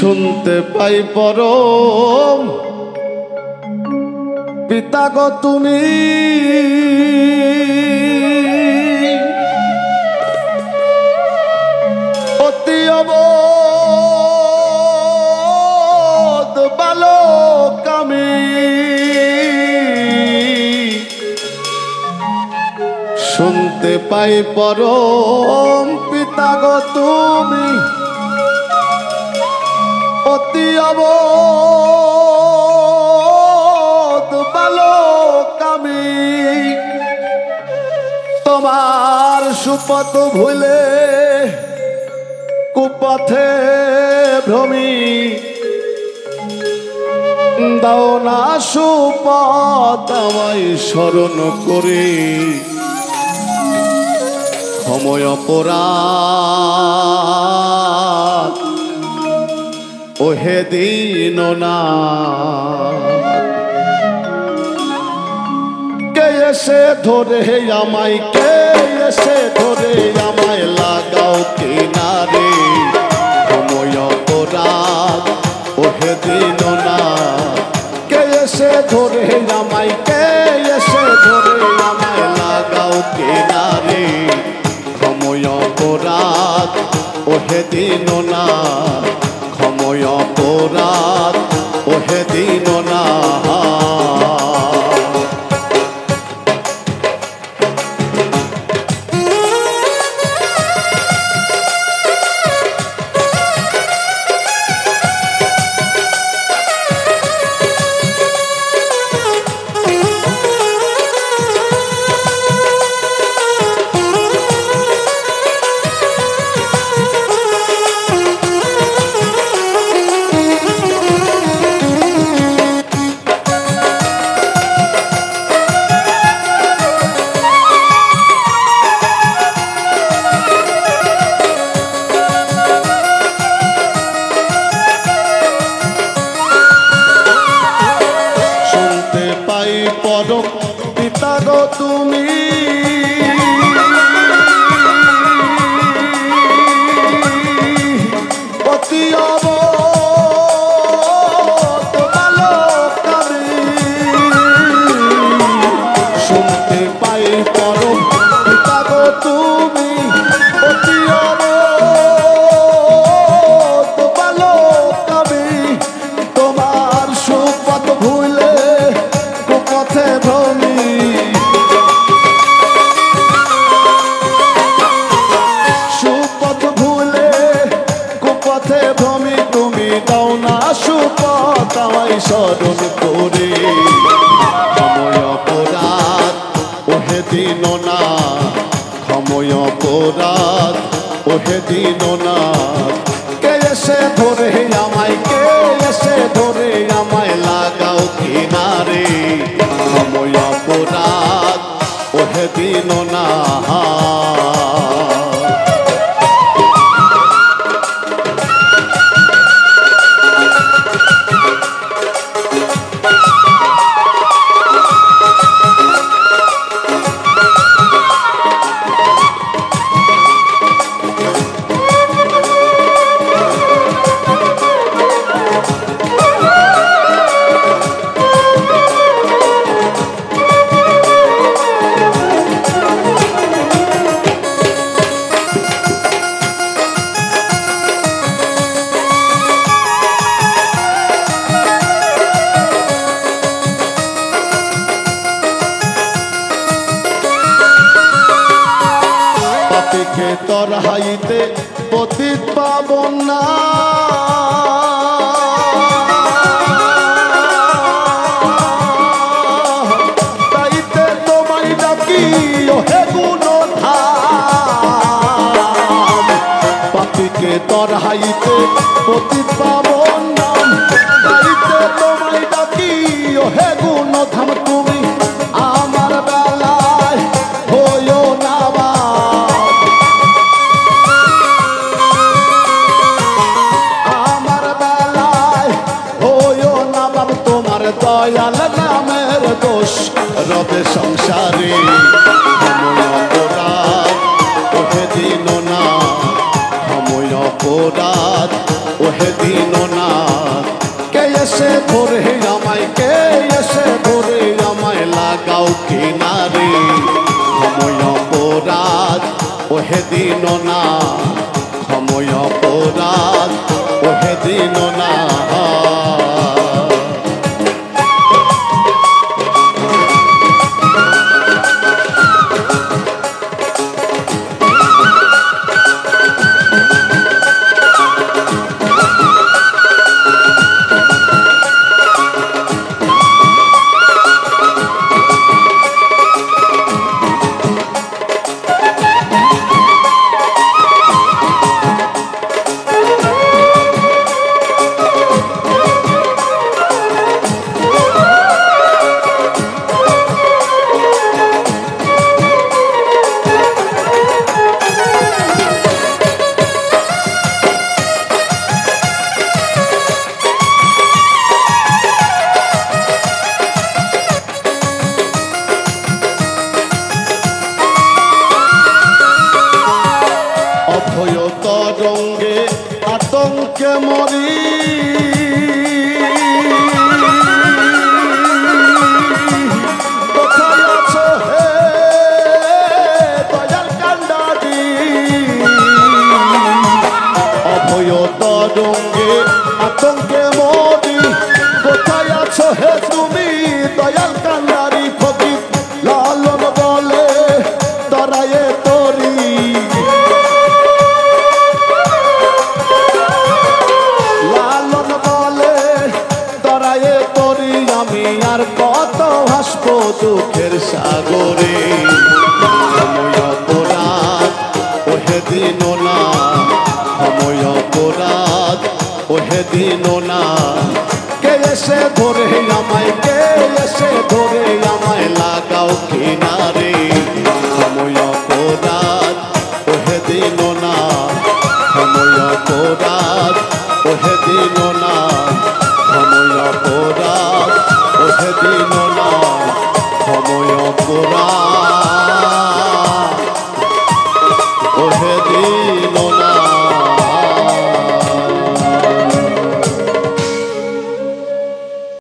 শুনতে পাই পরম পিতা গো তুমি অতি অবোধ বালক আমি শুনতে পাই পরম পিতা গো তুমি অতি অবোধ বালক আমি তোমার সুপথ ভুলে কুপথে ভ্রমি দাও না সুপথ আমায় স্মরণ করে ক্ষময় অপরাধ ওহে দীননা কে এসে ধরে আমায় কে এসে ধরে আমায় লাগাও কিনারে ক্ষময় অপরাধ ওহে দীননা কে এসে ধরে আমায় কে এসে ধরে আমায় লাগাও কিনারে ক্ষময় অপরাধ ওহে দীননা ক্ষময় অপরাধ ওহে দীননা পরম পিতা গো তুমি অতি অবোধ বালক আমি শুনতে পাই পরম পিতা গো তুমি অতি অবোধ বালক আমি তোমার সুপথ ভুলে পথে ভ্রমি সুপথ ভুলে কুপথে ভ্রমি তুমি দাও না সুপথ আমায় স্মরণ করে ক্ষময় অপরাধ ওহে দীননা ক্ষময় অপরাধ ওহে দীননা কে এসে ধরে আমায় কে এসে ধরে আমায় লাগাও কিনারে ক্ষময় অপরাধ ওহে দীননা পাপিকে তরহাইতে পতিত পাবন না তাইতে তোমায় ডাকি ওহে গুণধাম পাপিকে তরহাইতে পতিত পাবন নাম তাইতে তোমায় ডাকি ওহে গুণধাম তুমি আমার বেলায় হইও না দয়াল নামের দোষ রবে সংসারে ক্ষময় অপরাধ ওহে দীননা ক্ষময় অপরাধ ওহে দীননা লাগাও কিনারে ক্ষময় অপরাধ ওহে দিন না ক্ষময় অপরাধ ওহে দিন না অভয় তরঙ্গে আতঙ্কে মরি কোথায় আছো হে দয়াল কান্ডারি অভয় তরঙ্গে আতঙ্কে মরি কোথায় আছো হে তুমি দয়াল কান্ডারি ফকির লালন বলে তরায়ে তরি আর কত হাসব দুঃখের সাগরে ক্ষময় অপরাধ ওহে দিন না ক্ষময় অপরাধ ওহে দিন না কে এসে ধরে আমায় কে এসে ধরে আমায় লাগাও কিনারে